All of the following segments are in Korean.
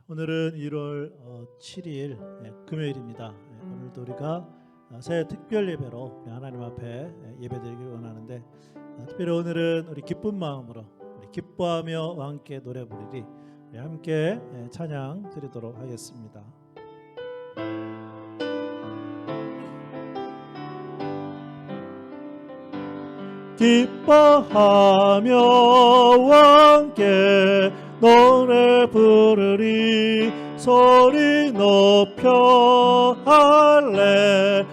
오늘은 1월 7일 금요일입니다. 오늘도 우리가 새해 특별 예배로 하나님 앞에 예배드리길 원하는데, 특별히 오늘은 우리 기쁜 마음으로 우리 기뻐하며 함께 노래 부르리, 우리 함께 찬양 드리도록 하겠습니다. 기뻐하며 함께 노래 부르리, 소리 높여 할렐루야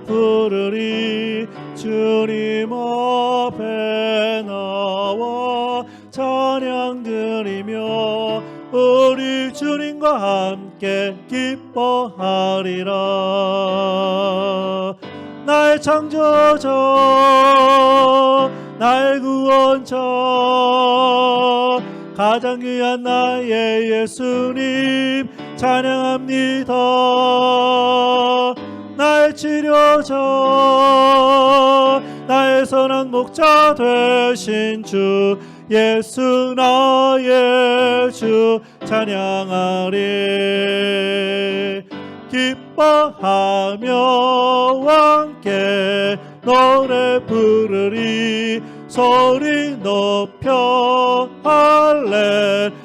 부르리. 주님 앞에 나와 찬양 드리며 우리 주님과 함께 기뻐하리라. 나의 창조자, 나의 구원자, 가장 귀한 나의 예수님 찬양합니다. 나의 치료자, 나의 선한 목자 되신 주 예수 나의 주 찬양하리. 기뻐하며 함께 노래 부르리, 소리 높여 할렐루야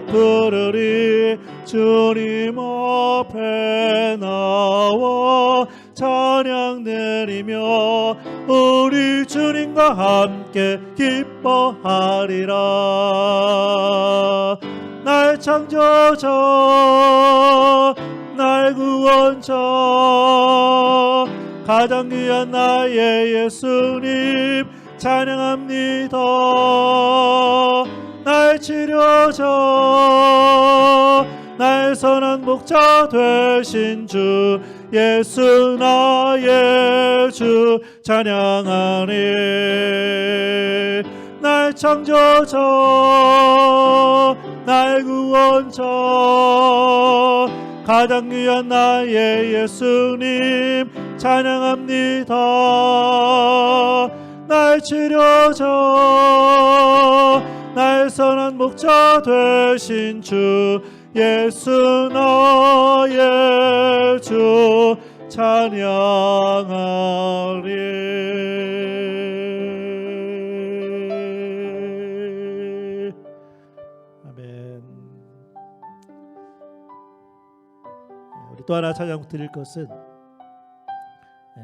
부르리. 주님 앞에 나와 찬양 드리며 우리 주님과 함께 기뻐하리라. 나의 창조자, 나의 구원자, 가장 귀한 나의 예수님 찬양합니다. 나의 치료자, 나의 선한 목자 되신 주 예수 나의 주 찬양하리. 나의 창조자, 나의 구원자, 가장 귀한 나의 예수님 찬양합니다. 나의 치료자, 나의 선한 목자 되신 주 예수 나의 주 찬양하리. 아멘. 우리 또 하나 찬양 드릴 것은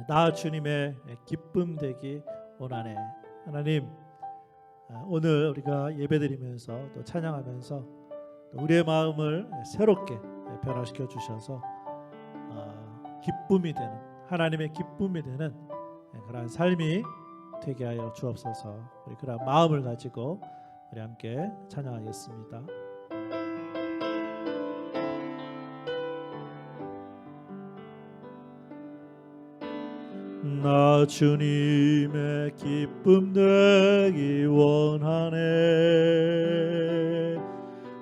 나 주님의 기쁨 되기 원하네. 하나님, 오늘 우리가 예배드리면서 또 찬양하면서 우리의 마음을 새롭게 변화시켜 주셔서 기쁨이 되는, 하나님의 기쁨이 되는 그러한 삶이 되게 하여 주옵소서. 우리 그러한 마음을 가지고 우리 함께 찬양하겠습니다. 나 주님의 기쁨 되기 원하네.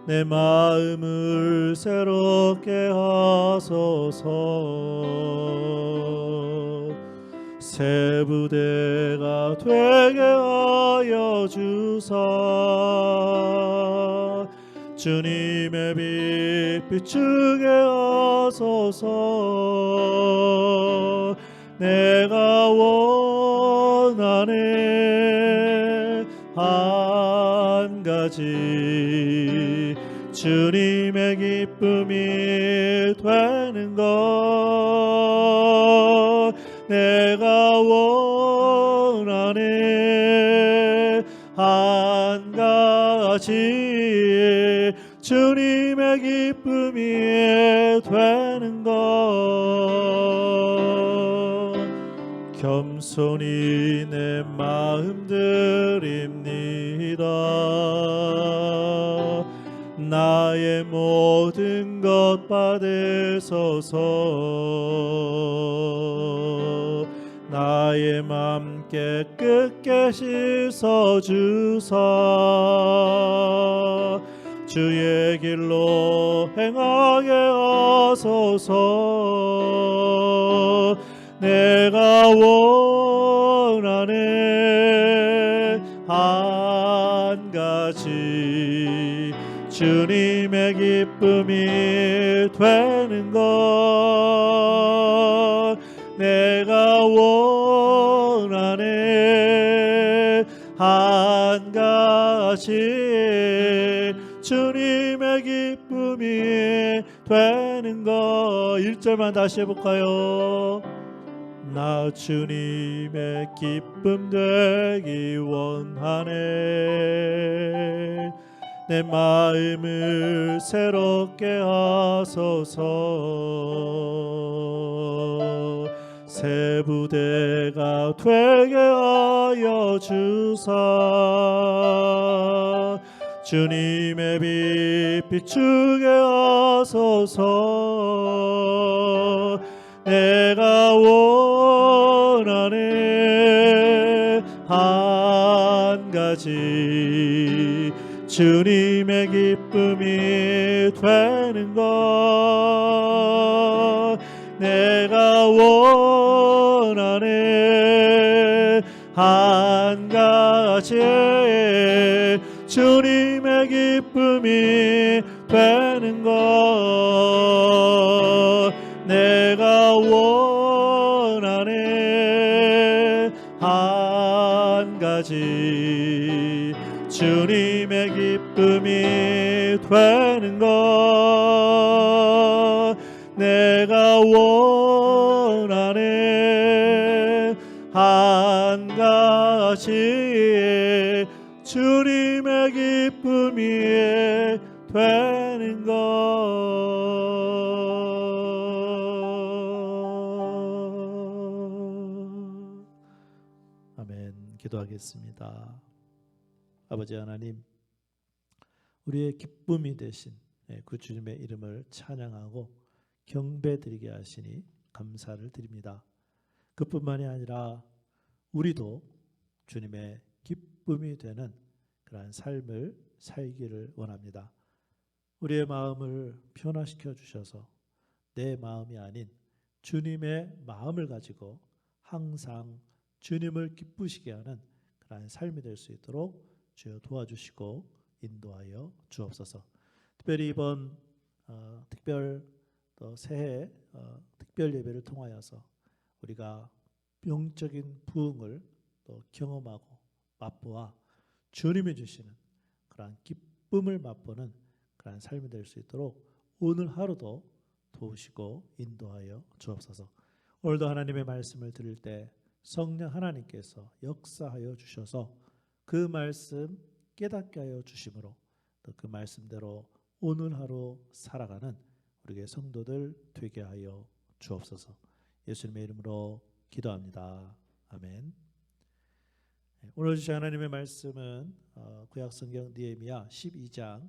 내 마음을 새롭게 하소서. 새 부대가 되게 하여 주사. 주님의 빛 비추게 하소서. 내가 원하네 한 가지, 주님의 기쁨이 되는 것. 내가 원하네 한 가지, 주님의 기쁨이 되는 것. 겸손히 내 마음 드립니다. 나의 모든 것 받으소서. 나의 맘 깨끗게 씻어주사. 주의 길로 행하게 하소서. 내가 원하네 한 가지, 주님의 기쁨이 되는 것 내가 원하네. 한 가지 주님의 기쁨이 되는 것. 1절만 다시 해볼까요? 나 주님의 기쁨 되기 원하네. 내 마음을 새롭게 하소서. 새 부대가 되게 하여 주사. 주님의 빛 비추게 하소서. 내가 원하네. 한 가지 주님의 기쁨이 되는 것 내가 원하네. 한 가지 주님의 기쁨이 되는 것 내가 원하네. 한 가지 주님의 기쁨이 되는 것 내가 원하네. 한 가지 주님의 기쁨이 되는 것. 아멘. 기도하겠습니다. 아버지 하나님, 우리의 기쁨이 되신 그 주님의 이름을 찬양하고 경배드리게 하시니 감사를 드립니다. 그뿐만이 아니라 우리도 주님의 기쁨이 되는 그러한 삶을 살기를 원합니다. 우리의 마음을 변화시켜 주셔서 내 마음이 아닌 주님의 마음을 가지고 항상 주님을 기쁘시게 하는 그러한 삶이 될 수 있도록 주여 도와주시고 인도하여 주옵소서. 특별히 이번 특별 또 새해 특별 예배를 통하여서 우리가 영적인 부흥을 또 경험하고 맛보아 주님이 주시는 그러한 기쁨을 맛보는 그러한 삶이 될 수 있도록 오늘 하루도 도우시고 인도하여 주옵소서. 오늘도 하나님의 말씀을 들을 때 성령 하나님께서 역사하여 주셔서 그 말씀 깨닫게 하여 주심으로 또 그 말씀대로 오늘 하루 살아가는 우리의 성도들 되게 하여 주옵소서. 예수님의 이름으로 기도합니다. 아멘. 오늘 주신 하나님의 말씀은 구약성경 느헤미야 12장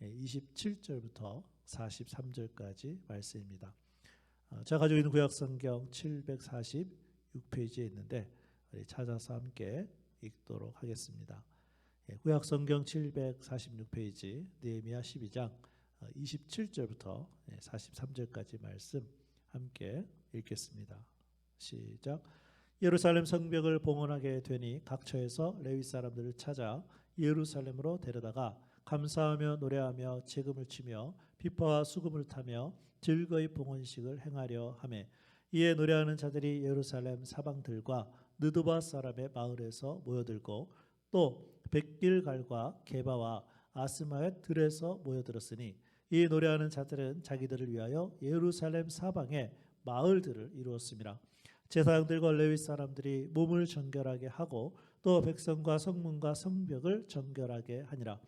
27절부터 43절까지 말씀입니다. 제가 가지고 있는 구약성경 746페이지에 있는데 찾아서 함께 읽도록 하겠습니다. 구약성경 746페이지 느헤미야 12장 27절부터 43절까지 말씀 함께 읽겠습니다. 시작. 예루살렘 성벽을 봉헌하게 되니 각 처에서 레위 사람들을 찾아 예루살렘으로 데려다가 감사하며 노래하며 제금을 치며 비파와 수금을 타며 즐거이 봉헌식을 행하려 하매 이에 노래하는 자들이 예루살렘 사방들과 느도바 사람의 마을에서 모여들고 또 백길갈과 게바와 아스마의 들에서 모여들었으니 이 노래하는 자들은 자기들을 위하여 예루살렘 사방의 마을들을 이루었습니다. 제사장들과 레위 사람들이 몸을 정결하게 하고 또 백성과 성문과 성벽을 정결하게 하니라.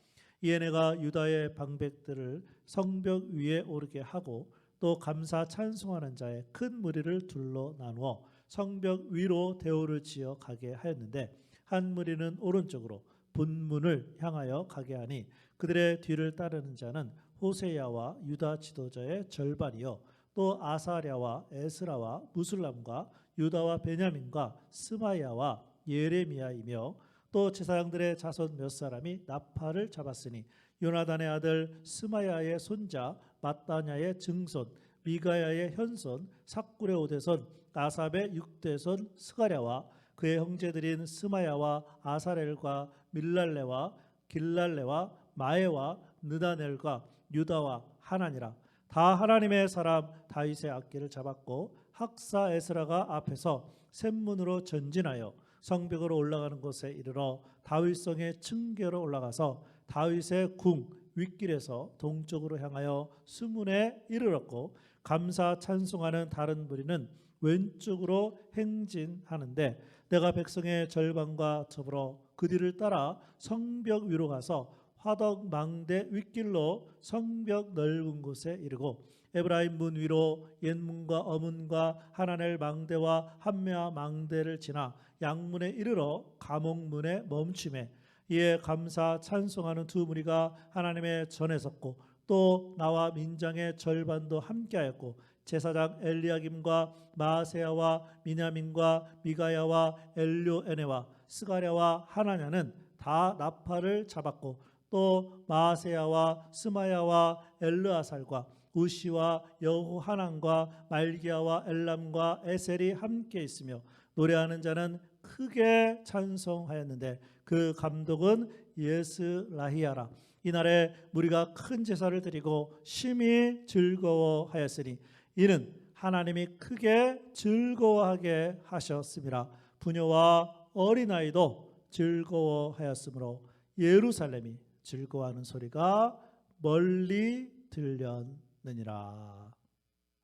이에 내가 유다의 방백들을 성벽 위에 오르게 하고 또 감사 찬송하는 자의 큰 무리를 둘러 나누어 성벽 위로 대오를 지어 가게 하였는데 한 무리는 오른쪽으로 본문을 향하여 가게 하니 그들의 뒤를 따르는 자는 호세야와 유다 지도자의 절반이요 또 아사랴와 에스라와 무술람과 유다와 베냐민과 스마야와 예레미야이며 또 제사장들의 자손 몇 사람이 나팔을 잡았으니 요나단의 아들 스마야의 손자 마따냐의 증손 미가야의 현손 삭굴의 오대손 아삽의 육대손 스가랴와 그의 형제들인 스마야와 아사렐과 밀랄레와 길랄레와 마에와 느다넬과 유다와 하나니라. 다 하나님의 사람 다윗의 악기를 잡았고 학사 에스라가 앞에서 샘문으로 전진하여 성벽으로 올라가는 곳에 이르러 다윗성의 층계로 올라가서 다윗의 궁 윗길에서 동쪽으로 향하여 수문에 이르렀고 감사 찬송하는 다른 무리는 왼쪽으로 행진하는데 내가 백성의 절반과 더불어 그 뒤를 따라 성벽 위로 가서 화덕 망대 윗길로 성벽 넓은 곳에 이르고 에브라임 문 위로 옛문과 어문과 하나넬 망대와 한메아 망대를 지나 양문에 이르러 감옥문에 멈추매 이에 감사 찬송하는 두 무리가 하나님의 전에 섰고 또 나와 민장의 절반도 함께하였고 제사장 엘리야김과 마세야와 미냐민과 미가야와 엘료에네와 스가랴와 하나냐는 다 나팔을 잡았고 또 마세야와 스마야와 엘르아살과 우시와 여호하난과 말기야와 엘람과 에셀이 함께 있으며 노래하는 자는 크게 찬송하였는데 그 감독은 예스라히야라. 이날에 무리가 큰 제사를 드리고 심히 즐거워하였으니 이는 하나님이 크게 즐거워하게 하셨음이라. 부녀와 어린아이도 즐거워하였으므로 예루살렘이 즐거워하는 소리가 멀리 들렸느니라.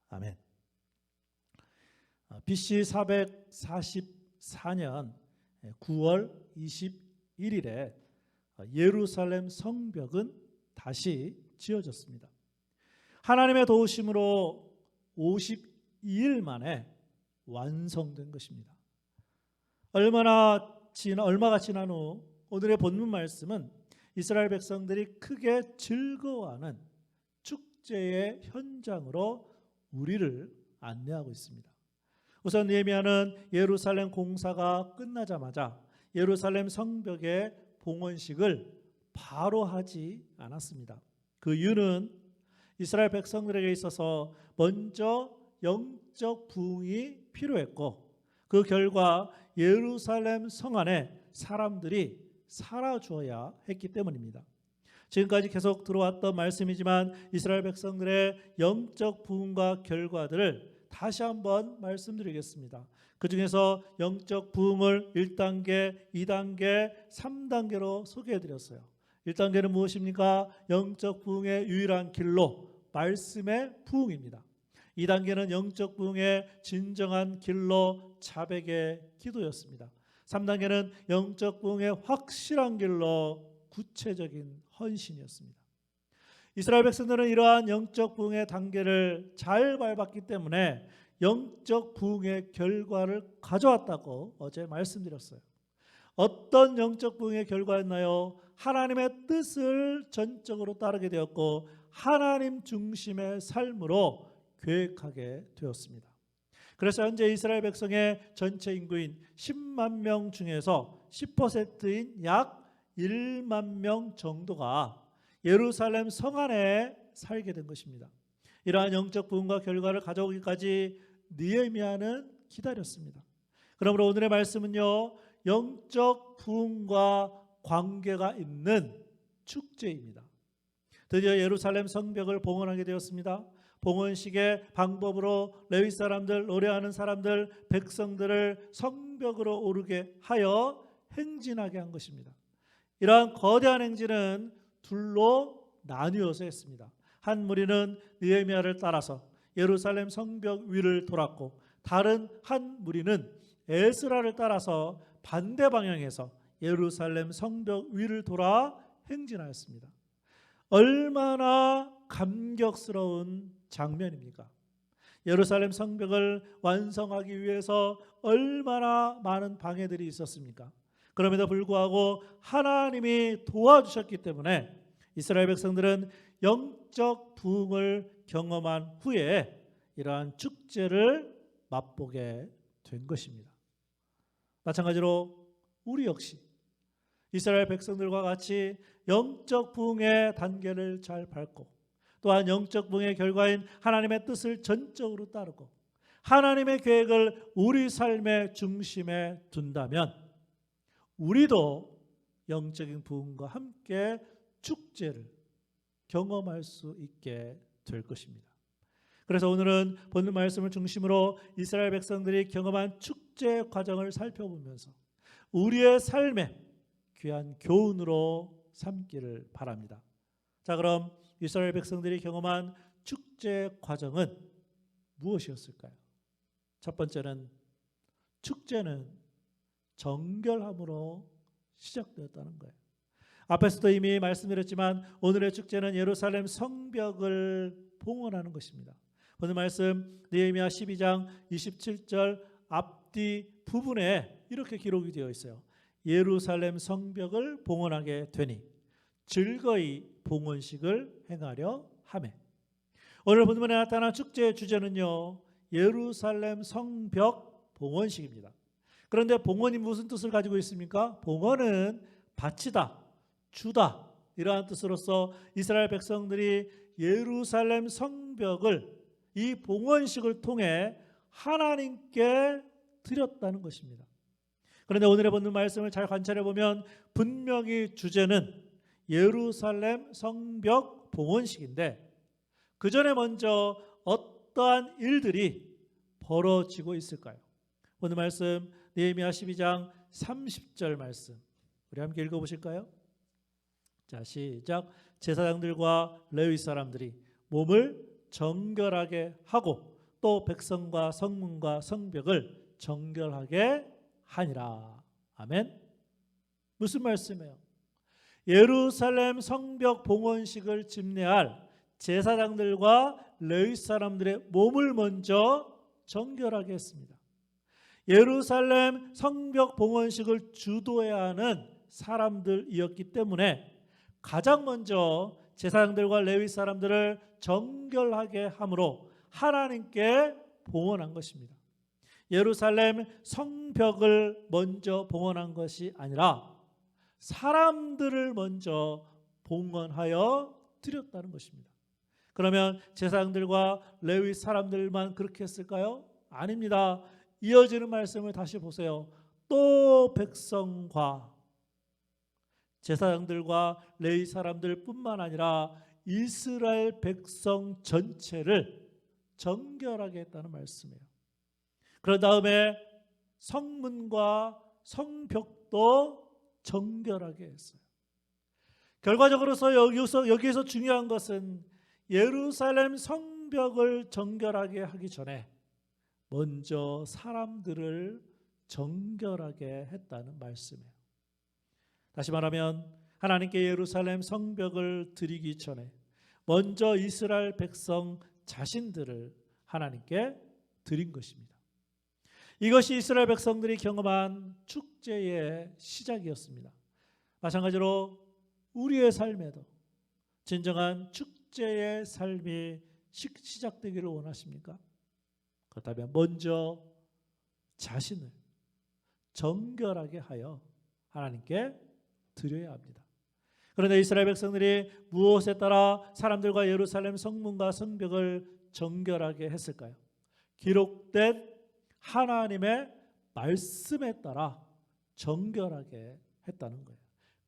아멘. BC 444년 9월 21일에 예루살렘 성벽은 다시 지어졌습니다. 하나님의 도우심으로 52일 만에 완성된 것입니다. 얼마가 지난 후 오늘의 본문 말씀은 이스라엘 백성들이 크게 즐거워하는 축제의 현장으로 우리를 안내하고 있습니다. 우선 느헤미야는 예루살렘 공사가 끝나자마자 예루살렘 성벽의 봉헌식을 바로 하지 않았습니다. 그 이유는 이스라엘 백성들에게 있어서 먼저 영적 부흥이 필요했고 그 결과 예루살렘 성 안에 사람들이 살아주어야 했기 때문입니다. 지금까지 계속 들어왔던 말씀이지만 이스라엘 백성들의 영적 부흥과 결과들을 다시 한번 말씀드리겠습니다. 그 중에서 영적 부흥을 1단계, 2단계, 3단계로 소개해드렸어요. 1단계는 무엇입니까? 영적 부흥의 유일한 길로 말씀의 부흥입니다. 2단계는 영적 부흥의 진정한 길로 자백의 기도였습니다. 3단계는 영적 부흥의 확실한 길로 구체적인 헌신이었습니다. 이스라엘 백성들은 이러한 영적 부흥의 단계를 잘 밟았기 때문에 영적 부흥의 결과를 가져왔다고 어제 말씀드렸어요. 어떤 영적 부흥의 결과였나요? 하나님의 뜻을 전적으로 따르게 되었고 하나님 중심의 삶으로 계획하게 되었습니다. 그래서 현재 이스라엘 백성의 전체 인구인 10만 명 중에서 10%인 약 1만 명 정도가 예루살렘 성 안에 살게 된 것입니다. 이러한 영적 부흥과 결과를 가져오기까지 느헤미야는 기다렸습니다. 그러므로 오늘의 말씀은요, 영적 부흥과 관계가 있는 축제입니다. 드디어 예루살렘 성벽을 봉헌하게 되었습니다. 봉헌식의 방법으로 레위 사람들, 노래하는 사람들, 백성들을 성벽으로 오르게 하여 행진하게 한 것입니다. 이러한 거대한 행진은 둘로 나뉘어서 했습니다. 한 무리는 느헤미야를 따라서 예루살렘 성벽 위를 돌았고 다른 한 무리는 에스라를 따라서 반대 방향에서 예루살렘 성벽 위를 돌아 행진하였습니다. 얼마나 감격스러운 장면입니까? 예루살렘 성벽을 완성하기 위해서 얼마나 많은 방해들이 있었습니까? 그럼에도 불구하고 하나님이 도와주셨기 때문에 이스라엘 백성들은 영적 부흥을 경험한 후에 이러한 축제를 맛보게 된 것입니다. 마찬가지로 우리 역시 이스라엘 백성들과 같이 영적 부흥의 단계를 잘 밟고 또한 영적 부흥의 결과인 하나님의 뜻을 전적으로 따르고 하나님의 계획을 우리 삶의 중심에 둔다면 우리도 영적인 부흥과 함께 축제를 경험할 수 있게 될 것입니다. 그래서 오늘은 본문 말씀을 중심으로 이스라엘 백성들이 경험한 축제 과정을 살펴보면서 우리의 삶에 귀한 교훈으로 삼기를 바랍니다. 자, 그럼 이스라엘 백성들이 경험한 축제 과정은 무엇이었을까요? 첫 번째는 축제는 정결함으로 시작되었다는 거예요. 앞에서도 이미 말씀드렸지만 오늘의 축제는 예루살렘 성벽을 봉헌하는 것입니다. 오늘 말씀 느헤미야 12장 27절 앞뒤 부분에 이렇게 기록이 되어 있어요. 예루살렘 성벽을 봉헌하게 되니 즐거이 봉헌식을 행하려 하매. 오늘 본문에 나타난 축제의 주제는요, 예루살렘 성벽 봉헌식입니다. 그런데 봉헌이 무슨 뜻을 가지고 있습니까? 봉헌은 바치다, 주다 이러한 뜻으로서 이스라엘 백성들이 예루살렘 성벽을 이 봉헌식을 통해 하나님께 드렸다는 것입니다. 그런데 오늘의 본문 말씀을 잘 관찰해 보면 분명히 주제는 예루살렘 성벽 봉헌식인데 그 전에 먼저 어떠한 일들이 벌어지고 있을까요? 오늘 말씀 느헤미야 12장 30절 말씀 우리 함께 읽어보실까요? 자, 시작. 제사장들과 레위 사람들이 몸을 정결하게 하고 또 백성과 성문과 성벽을 정결하게 하니라. 아멘. 무슨 말씀이에요? 예루살렘 성벽 봉헌식을 집례할 제사장들과 레위 사람들의 몸을 먼저 정결하게 했습니다. 예루살렘 성벽 봉헌식을 주도해야 하는 사람들이었기 때문에 가장 먼저 제사장들과 레위 사람들을 정결하게 함으로 하나님께 봉헌한 것입니다. 예루살렘 성벽을 먼저 봉헌한 것이 아니라 사람들을 먼저 봉헌하여 드렸다는 것입니다. 그러면 제사장들과 레위 사람들만 그렇게 했을까요? 아닙니다. 이어지는 말씀을 다시 보세요. 또 백성과 제사장들과 레위 사람들 뿐만 아니라 이스라엘 백성 전체를 정결하게 했다는 말씀이에요. 그런 다음에 성문과 성벽도 정결하게 했어요. 결과적으로서 여기에서 중요한 것은 예루살렘 성벽을 정결하게 하기 전에 먼저 사람들을 정결하게 했다는 말씀이에요. 다시 말하면 하나님께 예루살렘 성벽을 드리기 전에 먼저 이스라엘 백성 자신들을 하나님께 드린 것입니다. 이것이 이스라엘 백성들이 경험한 축제의 시작이었습니다. 마찬가지로 우리의 삶에도 진정한 축제의 삶이 시작되기를 원하십니까? 그렇다면 먼저 자신을 정결하게 하여 하나님께 드려야 합니다. 그런데 이스라엘 백성들이 무엇에 따라 사람들과 예루살렘 성문과 성벽을 정결하게 했을까요? 기록된 하나님의 말씀에 따라 정결하게 했다는 거예요.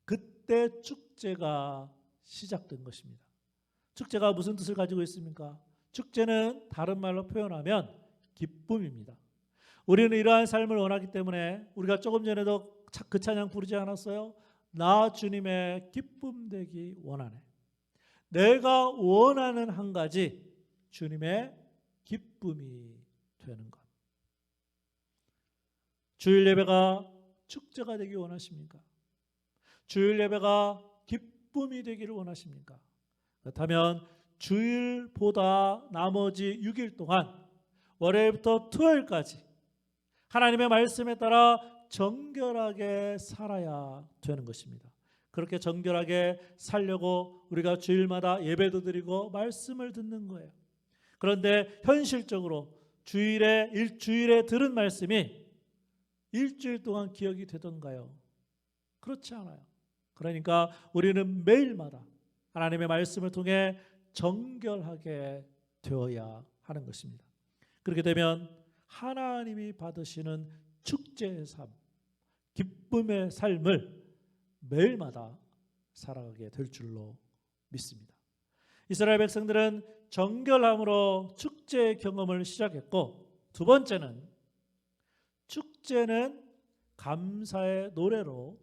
그때 축제가 시작된 것입니다. 축제가 무슨 뜻을 가지고 있습니까? 축제는 다른 말로 표현하면 기쁨입니다. 우리는 이러한 삶을 원하기 때문에 우리가 조금 전에도 그 찬양 부르지 않았어요? 나 주님의 기쁨 되기 원하네. 내가 원하는 한 가지 주님의 기쁨이 되는 것. 주일 예배가 축제가 되기 원하십니까? 주일 예배가 기쁨이 되기를 원하십니까? 그렇다면 주일보다 나머지 6일 동안 월요일부터 토요일까지 하나님의 말씀에 따라 정결하게 살아야 되는 것입니다. 그렇게 정결하게 살려고 우리가 주일마다 예배도 드리고 말씀을 듣는 거예요. 그런데 현실적으로 주일에 들은 말씀이 일주일 동안 기억이 되던가요? 그렇지 않아요. 그러니까 우리는 매일마다 하나님의 말씀을 통해 정결하게 되어야 하는 것입니다. 그렇게 되면 하나님이 받으시는 축제의 삶, 기쁨의 삶을 매일마다 살아가게 될 줄로 믿습니다. 이스라엘 백성들은 정결함으로 축제의 경험을 시작했고, 두 번째는 축제는 감사의 노래로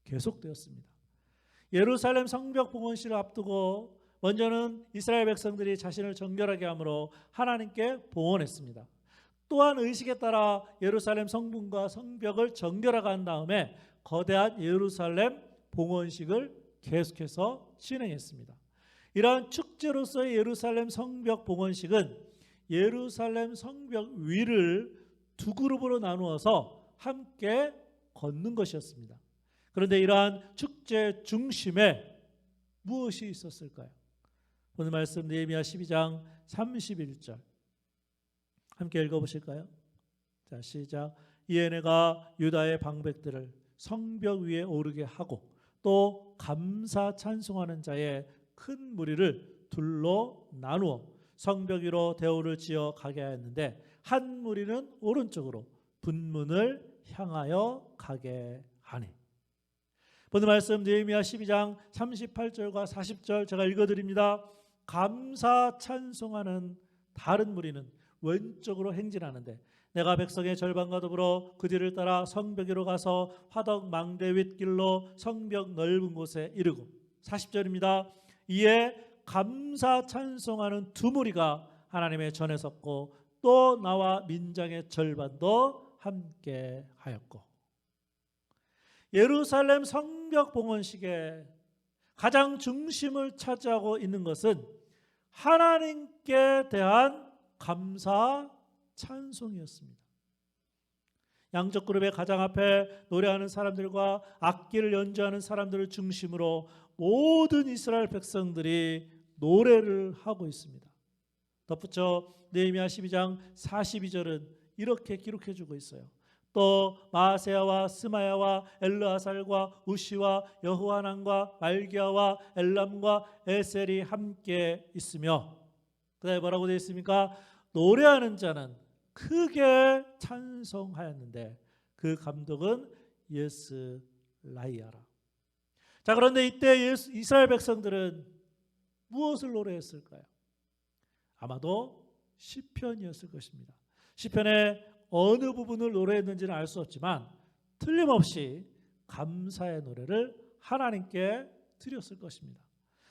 계속되었습니다. 예루살렘 성벽 봉헌식을 앞두고 먼저는 이스라엘 백성들이 자신을 정결하게 함으로 하나님께 봉헌했습니다. 또한 의식에 따라 예루살렘 성문과 성벽을 정결하게 한 다음에 거대한 예루살렘 봉헌식을 계속해서 진행했습니다. 이러한 축제로서의 예루살렘 성벽 봉헌식은 예루살렘 성벽 위를 두 그룹으로 나누어서 함께 걷는 것이었습니다. 그런데 이러한 축제 중심에 무엇이 있었을까요? 오늘 말씀 느헤미야 12장 31절 함께 읽어보실까요? 자, 시작. 이에 내가 유다의 방백들을 성벽 위에 오르게 하고 또 감사 찬송하는 자의 큰 무리를 둘로 나누어 성벽 위로 대오를 지어 가게 하였는데 한 무리는 오른쪽으로 분문을 향하여 가게 하니. 오늘 말씀 느헤미야 12장 38절과 40절 제가 읽어드립니다. 감사 찬송하는 다른 무리는 왼쪽으로 행진하는데 내가 백성의 절반과 더불어 그 뒤를 따라 성벽 위로 가서 화덕 망대 윗길로 성벽 넓은 곳에 이르고. 40절입니다. 이에 감사 찬송하는 두 무리가 하나님의 전에 섰고 또 나와 민장의 절반도 함께 하였고. 예루살렘 성벽 봉헌식의 가장 중심을 차지하고 있는 것은 하나님께 대한 감사 찬송이었습니다. 양쪽 그룹의 가장 앞에 노래하는 사람들과 악기를 연주하는 사람들을 중심으로 모든 이스라엘 백성들이 노래를 하고 있습니다. 덧붙여 느헤미야 12장 42절은 이렇게 기록해 주고 있어요. 또 마세야와 스마야와 엘르아살과 우시와 여호하난과 말기야와 엘람과 에셀이 함께 있으며, 그다음에 뭐라고 되어 있습니까? 노래하는 자는 크게 찬송하였는데 그 감독은 예스라이아라. 자, 그런데 이때 이스라엘 백성들은 무엇을 노래했을까요? 아마도 시편이었을 것입니다. 시편의 어느 부분을 노래했는지는 알 수 없지만 틀림없이 감사의 노래를 하나님께 드렸을 것입니다.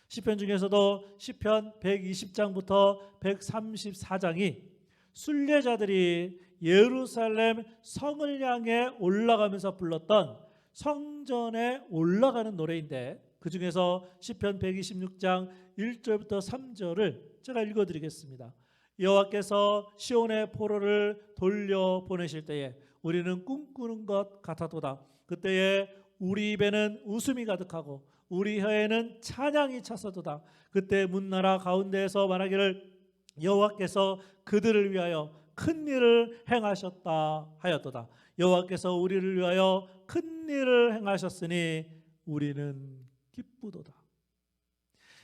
시편 중에서도 시편 120장부터 134장이 순례자들이 예루살렘 성을 향해 올라가면서 불렀던 성전에 올라가는 노래인데, 그 중에서 시편 126장 1절부터 3절을 제가 읽어드리겠습니다. 여호와께서 시온의 포로를 돌려보내실 때에 우리는 꿈꾸는 것 같았도다. 그때에 우리 입에는 웃음이 가득하고 우리 혀에는 찬양이 차서도다. 그때 문나라 가운데에서 말하기를 여호와께서 그들을 위하여 큰 일을 행하셨다 하였도다. 여호와께서 우리를 위하여 큰 일을 행하셨으니 우리는 기쁘도다.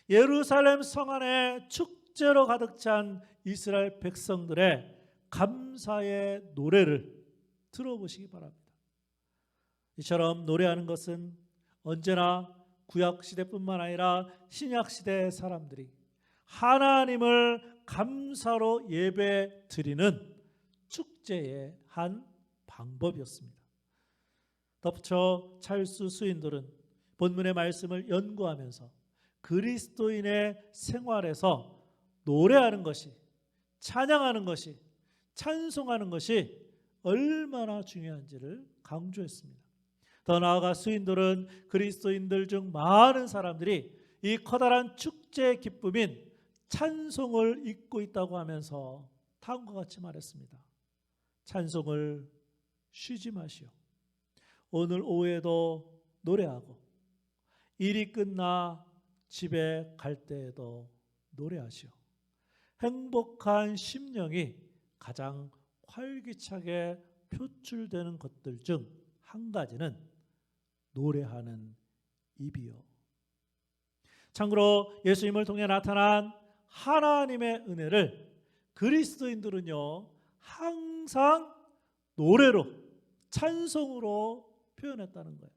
예루살렘 성 안에 축제로 가득 찬 이스라엘 백성들의 감사의 노래를 들어보시기 바랍니다. 이처럼 노래하는 것은 언제나 구약 시대뿐만 아니라 신약 시대의 사람들이 하나님을 감사로 예배 드리는 축제의 한 방법이었습니다. 덧붙여 찰스 수인들은 본문의 말씀을 연구하면서 그리스도인의 생활에서 노래하는 것이, 찬양하는 것이, 찬송하는 것이 얼마나 중요한지를 강조했습니다. 더 나아가 수인들은 그리스도인들 중 많은 사람들이 이 커다란 축제의 기쁨인 찬송을 잊고 있다고 하면서 다음과 같이 말했습니다. 찬송을 쉬지 마시오. 오늘 오후에도 노래하고 일이 끝나 집에 갈 때에도 노래하시오. 행복한 심령이 가장 활기차게 표출되는 것들 중 한 가지는 노래하는 입이요. 참고로 예수님을 통해 나타난 하나님의 은혜를 그리스도인들은요 항상 노래로, 찬송으로 표현했다는 거예요.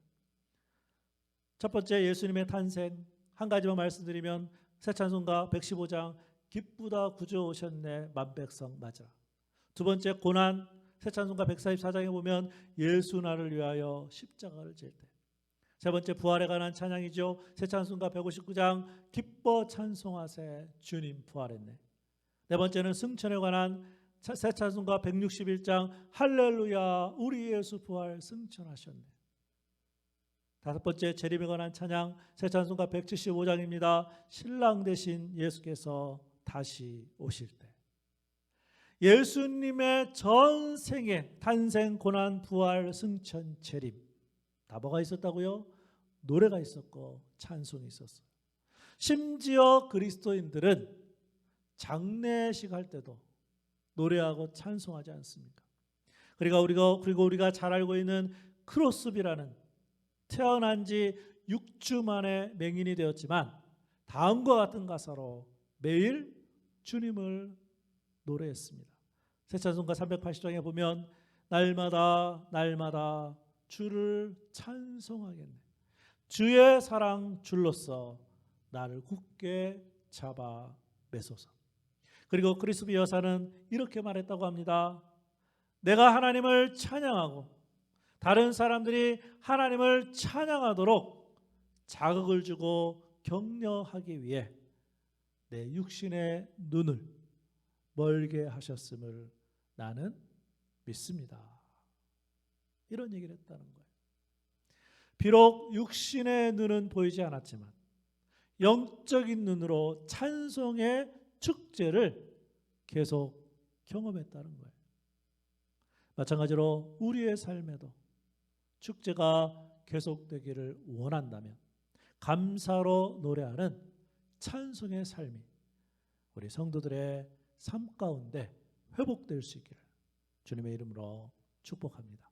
첫 번째 예수님의 탄생, 한 가지만 말씀드리면 새 찬송가 115장 기쁘다 구주 오셨네 만백성 맞으라. 두 번째 고난, 새 찬송가 144장에 보면 예수 나를 위하여 십자가를 질 때. 세 번째 부활에 관한 찬양이죠. 새 찬송가 159장 기뻐 찬송하세 주님 부활했네. 네 번째는 승천에 관한 새 찬송가 161장 할렐루야 우리 예수 부활 승천하셨네. 다섯 번째 재림에 관한 찬양 새 찬송가 175장입니다. 신랑 되신 예수께서 다시 오실 때. 예수님의 전생에 탄생, 고난, 부활, 승천, 재림 다 뭐가 있었다고요? 노래가 있었고 찬송이 있었어요. 심지어 그리스도인들은 장례식 할 때도 노래하고 찬송하지 않습니까? 그리고 우리가 잘 알고 있는 크로스비라는 태어난 지 6주 만에 맹인이 되었지만 다음과 같은 가사로 매일 주님을 노래했습니다. 새 찬송가 380장에 보면 날마다 날마다 주를 찬송하겠네. 주의 사랑 줄로서 나를 굳게 잡아 매소서. 그리고 크리스비 여사는 이렇게 말했다고 합니다. 내가 하나님을 찬양하고 다른 사람들이 하나님을 찬양하도록 자극을 주고 격려하기 위해 내 육신의 눈을 멀게 하셨음을 나는 믿습니다. 이런 얘기를 했다는 거예요. 비록 육신의 눈은 보이지 않았지만 영적인 눈으로 찬송의 축제를 계속 경험했다는 거예요. 마찬가지로 우리의 삶에도 축제가 계속되기를 원한다면 감사로 노래하는 찬송의 삶이 우리 성도들의 삶 가운데 회복될 수 있기를 주님의 이름으로 축복합니다.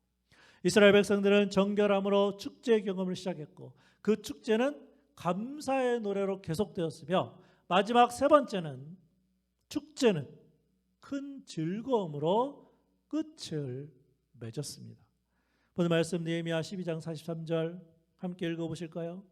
이스라엘 백성들은 정결함으로 축제 경험을 시작했고 그 축제는 감사의 노래로 계속되었으며 마지막 세 번째는 축제는 큰 즐거움으로 끝을 맺었습니다. 오늘 말씀 느헤미야 12장 43절 함께 읽어보실까요?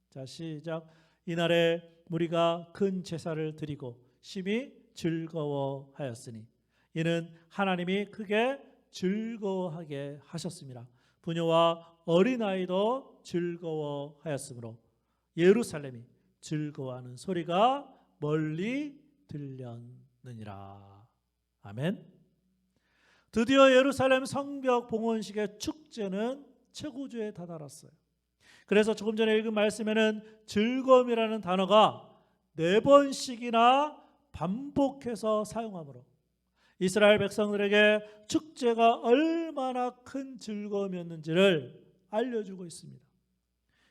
자, 시작. 이날에 무리가 큰 제사를 드리고 심히 즐거워하였으니 이는 하나님이 크게 즐거워하게 하셨습니다. 부녀와 어린아이도 즐거워하였으므로 예루살렘이 즐거워하는 소리가 멀리 들렸느니라. 아멘. 드디어 예루살렘 성벽 봉헌식의 축제는 최고조에 다다랐어요. 그래서 조금 전에 읽은 말씀에는 즐거움이라는 단어가 4번씩이나 반복해서 사용하므로 이스라엘 백성들에게 축제가 얼마나 큰 즐거움이었는지를 알려주고 있습니다.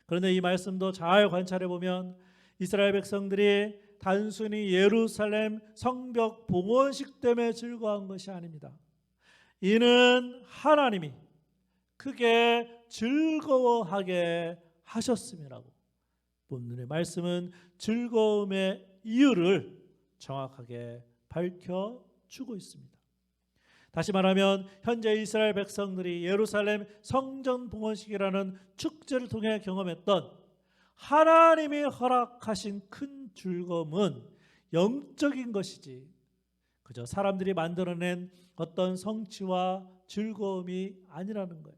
그런데 이 말씀도 잘 관찰해 보면 이스라엘 백성들이 단순히 예루살렘 성벽 봉헌식 때문에 즐거워한 것이 아닙니다. 이는 하나님이 크게 즐거워하게 하셨음이라고 본문의 말씀은 즐거움의 이유를 정확하게 밝혀주고 있습니다. 다시 말하면 현재 이스라엘 백성들이 예루살렘 성전 봉헌식이라는 축제를 통해 경험했던 하나님이 허락하신 큰 즐거움은 영적인 것이지 그저 사람들이 만들어낸 어떤 성취와 즐거움이 아니라는 거예요.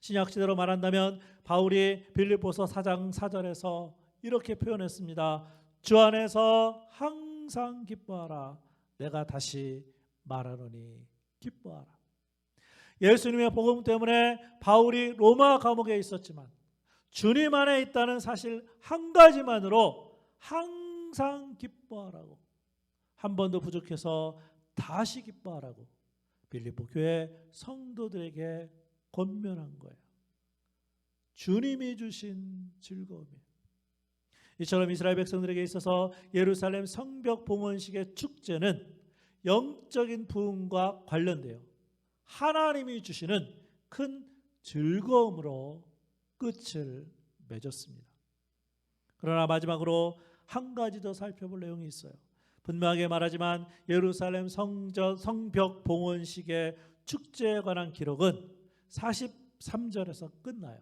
신약시대로 말한다면 바울이 빌립보서 4장 4절에서 이렇게 표현했습니다. 주 안에서 항상 기뻐하라. 내가 다시 말하노니 기뻐하라. 예수님의 복음 때문에 바울이 로마 감옥에 있었지만 주님 안에 있다는 사실 한 가지만으로 항상 기뻐하라고, 한 번도 부족해서 다시 기뻐하라고 빌립보 교회 성도들에게 권면한 거예요. 주님이 주신 즐거움이에요. 이처럼 이스라엘 백성들에게 있어서 예루살렘 성벽 봉헌식의 축제는 영적인 부흥과 관련되어 하나님이 주시는 큰 즐거움으로 끝을 맺었습니다. 그러나 마지막으로 한 가지 더 살펴볼 내용이 있어요. 분명하게 말하지만 예루살렘 성벽 봉헌식의 축제에 관한 기록은 43절에서 끝나요.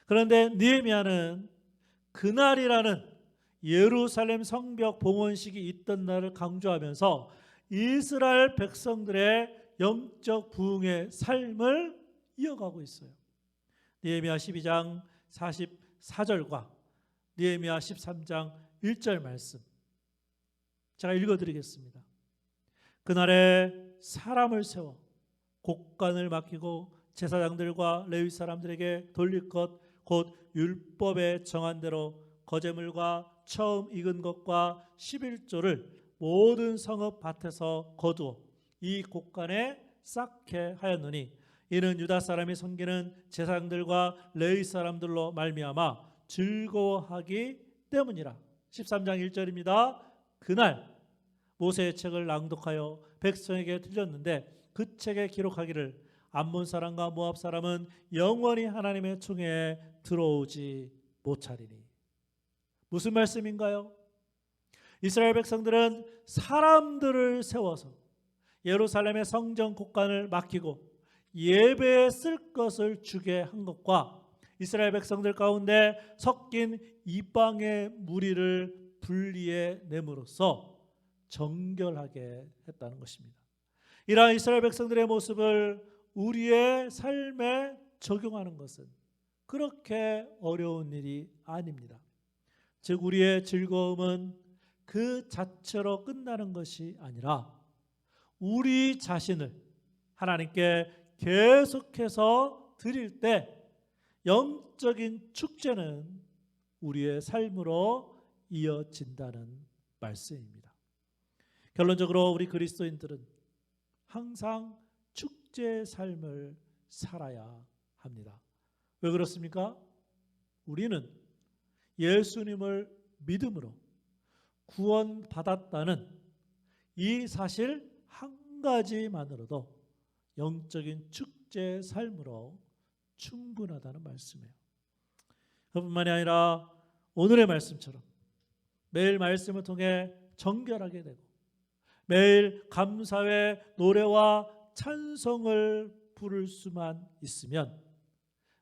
그런데 느헤미야는 그날이라는 예루살렘 성벽 봉헌식이 있던 날을 강조하면서 이스라엘 백성들의 영적 부흥의 삶을 이어가고 있어요. 느헤미야 12장 44절과 느헤미야 13장 1절 말씀 제가 읽어드리겠습니다. 그날에 사람을 세워 곡간을 맡기고 제사장들과 레위 사람들에게 돌릴 것 곧 율법에 정한 대로 거제물과 처음 익은 것과 11조를 모든 성읍 밭에서 거두어 이 곡간에 쌓게 하였느니 이는 유다 사람이 섬기는 제사장들과 레위 사람들로 말미암아 즐거워하기 때문이라. 13장 1절입니다. 그날 모세의 책을 낭독하여 백성에게 들렸는데 그 책에 기록하기를 암몬 사람과 모압 사람은 영원히 하나님의 총회에 들어오지 못하리니. 무슨 말씀인가요? 이스라엘 백성들은 사람들을 세워서 예루살렘의 성전 곡간을 맡기고 예배에 쓸 것을 주게 한 것과 이스라엘 백성들 가운데 섞인 이방의 무리를 분리해 내므로써 정결하게 했다는 것입니다. 이러한 이스라엘 백성들의 모습을 우리의 삶에 적용하는 것은 그렇게 어려운 일이 아닙니다. 즉 우리의 즐거움은 그 자체로 끝나는 것이 아니라 우리 자신을 하나님께 계속해서 드릴 때 영적인 축제는 우리의 삶으로 이어진다는 말씀입니다. 결론적으로 우리 그리스도인들은 항상 축제의 삶을 살아야 합니다. 왜 그렇습니까? 우리는 예수님을 믿음으로 구원받았다는 이 사실 한 가지만으로도 영적인 축제의 삶으로 충분하다는 말씀이에요. 그뿐만이 아니라 오늘의 말씀처럼 매일 말씀을 통해 정결하게 되고 매일 감사의 노래와 찬송을 부를 수만 있으면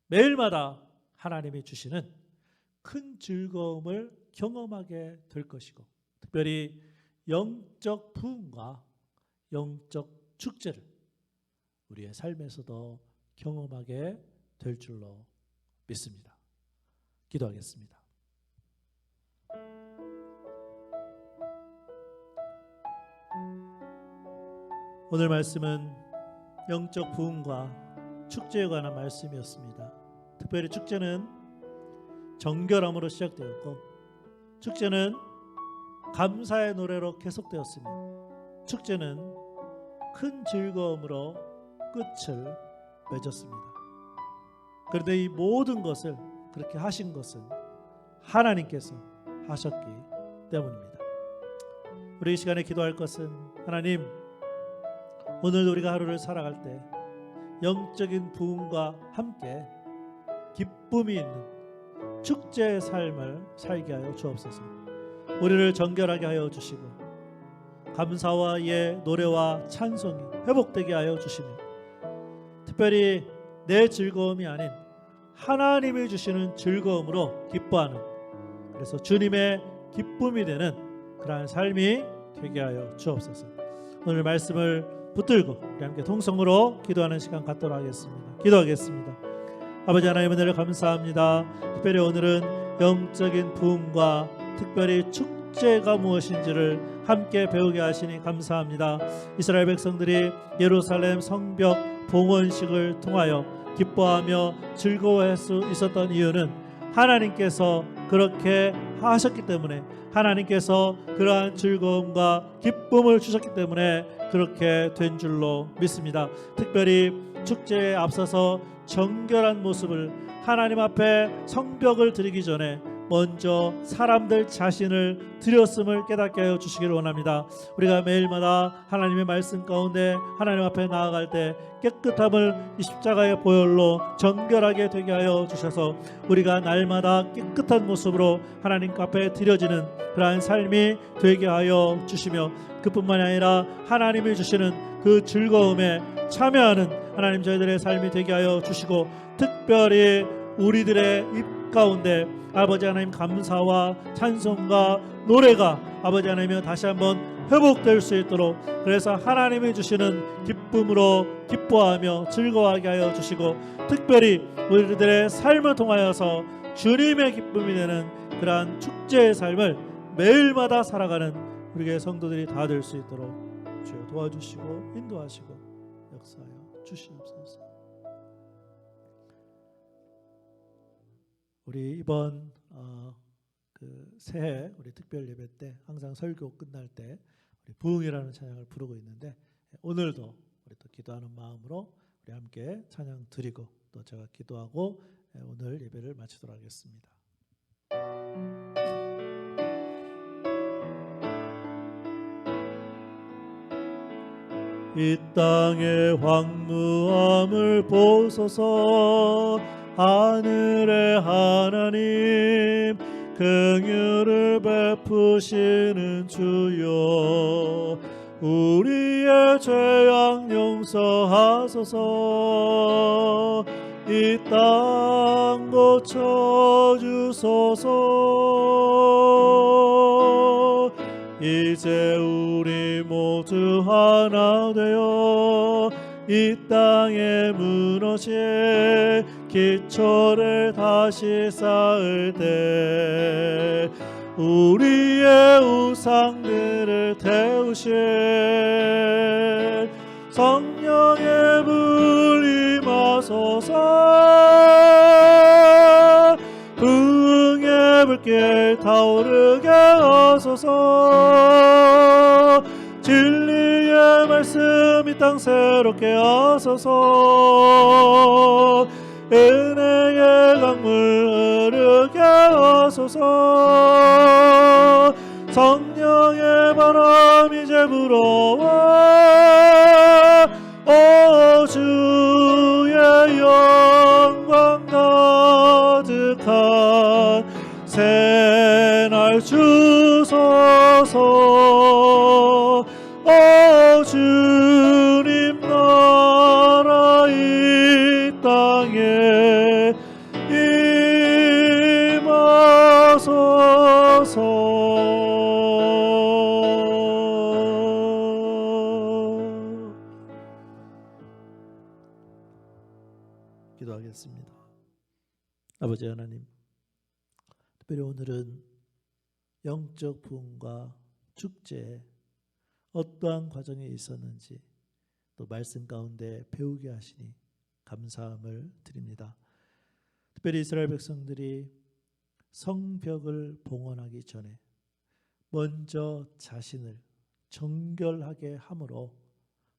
매일마다 하나님이 주시는 큰 즐거움을 경험하게 될 것이고 특별히 영적 부흥과 영적 축제를 우리의 삶에서도 경험하게 될 줄로 믿습니다. 기도하겠습니다. 오늘 말씀은 영적 부흥과 축제에 관한 말씀이었습니다. 특별히 축제는 정결함으로 시작되었고 축제는 감사의 노래로 계속되었으며 축제는 큰 즐거움으로 끝을 맺었습니다. 그런데 이 모든 것을 그렇게 하신 것은 하나님께서 하셨기 때문입니다. 우리 이 시간에 기도할 것은 하나님, 오늘 우리가 하루를 살아갈 때 영적인 부흥과 함께 기쁨이 있는 축제의 삶을 살게 하여 주옵소서. 우리를 정결하게 하여 주시고 감사와 예 노래와 찬송이 회복되게 하여 주시며 특별히 내 즐거움이 아닌 하나님이 주시는 즐거움으로 기뻐하는, 그래서 주님의 기쁨이 되는 그러한 삶이 되게 하여 주옵소서. 오늘 말씀을 붙들고 우리 함께 통성으로 기도하는 시간 갖도록 하겠습니다. 기도하겠습니다. 아버지 하나님, 은혜를 감사합니다. 특별히 오늘은 영적인 부흥과 특별히 축제가 무엇인지를 함께 배우게 하시니 감사합니다. 이스라엘 백성들이 예루살렘 성벽 봉헌식을 통하여 기뻐하며 즐거워할 수 있었던 이유는 하나님께서 그렇게 하셨기 때문에, 하나님께서 그러한 즐거움과 기쁨을 주셨기 때문에 그렇게 된 줄로 믿습니다. 특별히 축제에 앞서서 정결한 모습을 하나님 앞에 성벽을 드리기 전에 먼저 사람들 자신을 드렸음을 깨닫게 하여 주시기를 원합니다. 우리가 매일마다 하나님의 말씀 가운데 하나님 앞에 나아갈 때 깨끗함을 이 십자가의 보혈로 정결하게 되게 하여 주셔서 우리가 날마다 깨끗한 모습으로 하나님 앞에 드려지는 그러한 삶이 되게 하여 주시며, 그뿐만이 아니라 하나님이 주시는 그 즐거움에 참여하는 하나님 저희들의 삶이 되게 하여 주시고, 특별히 우리들의 입 가운데 아버지 하나님 감사와 찬송과 노래가 아버지 하나님 다시 한번 회복될 수 있도록, 그래서 하나님이 주시는 기쁨으로 기뻐하며 즐거워하게 하여 주시고, 특별히 우리들의 삶을 통하여서 주님의 기쁨이 되는 그러한 축제의 삶을 매일마다 살아가는 우리의 성도들이 다 될 수 있도록 주여 도와주시고 인도하시고 역사하여 주시옵소서. 우리 이번 새해 우리 특별 예배 때 항상 설교 끝날 때 우리 부흥이라는 찬양을 부르고 있는데, 오늘도 우리 또 기도하는 마음으로 우리 함께 찬양 드리고 또 제가 기도하고 오늘 예배를 마치도록 하겠습니다. 이 땅의 황무함을 보소서. 하늘의 하나님 긍휼을 베푸시는 주여, 우리의 죄악 용서하소서. 이 땅 고쳐주소서. 이제 우리 모두 하나 되어 이 땅에 무너진 기초를 다시 쌓을 때 우리의 우상들을 태우실 성령의 불 임하소서. 부흥의 불길 타오르게 하소서. 진리의 말씀 이 땅 새롭게 하소서. 은혜의 강물 흐르게 하소서. 성령의 바람 이제 불어와 오 주의 영광 가득한 새날 주소서. 오 주님 나라 이 땅에 임하소서. 기도하겠습니다. 아버지 하나님, 특별히 오늘은 영적 부흥과 축제에 어떠한 과정이 있었는지 또 말씀 가운데 배우게 하시니 감사함을 드립니다. 특별히 이스라엘 백성들이 성벽을 봉헌하기 전에 먼저 자신을 정결하게 함으로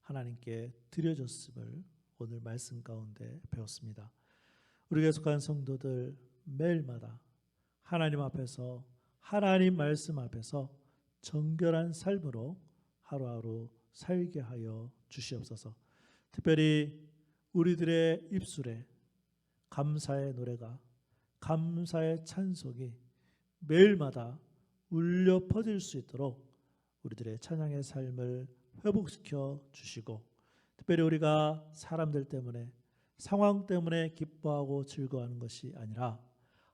하나님께 드려졌음을 오늘 말씀 가운데 배웠습니다. 우리가 속한 성도들 매일마다 하나님 앞에서, 하나님 말씀 앞에서 정결한 삶으로 하루하루 살게 하여 주시옵소서. 특별히 우리들의 입술에 감사의 노래가, 감사의 찬송이 매일마다 울려 퍼질 수 있도록 우리들의 찬양의 삶을 회복시켜 주시고, 특별히 우리가 사람들 때문에, 상황 때문에 기뻐하고 즐거워하는 것이 아니라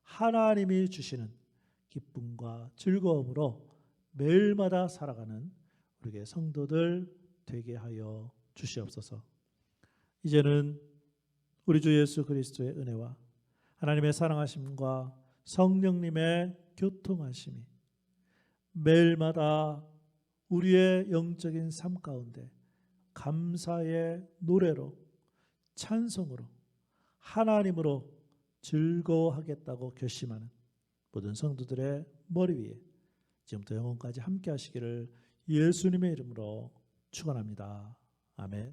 하나님이 주시는 기쁨과 즐거움으로 매일마다 살아가는 우리의 성도들 되게 하여 주시옵소서. 이제는 우리 주 예수 그리스도의 은혜와 하나님의 사랑하심과 성령님의 교통하심이 매일마다 우리의 영적인 삶 가운데 감사의 노래로, 찬송으로, 하나님으로 즐거워하겠다고 결심하는 모든 성도들의 머리 위에 지금부터 영원까지 함께 하시기를 예수님의 이름으로 축원합니다. 아멘.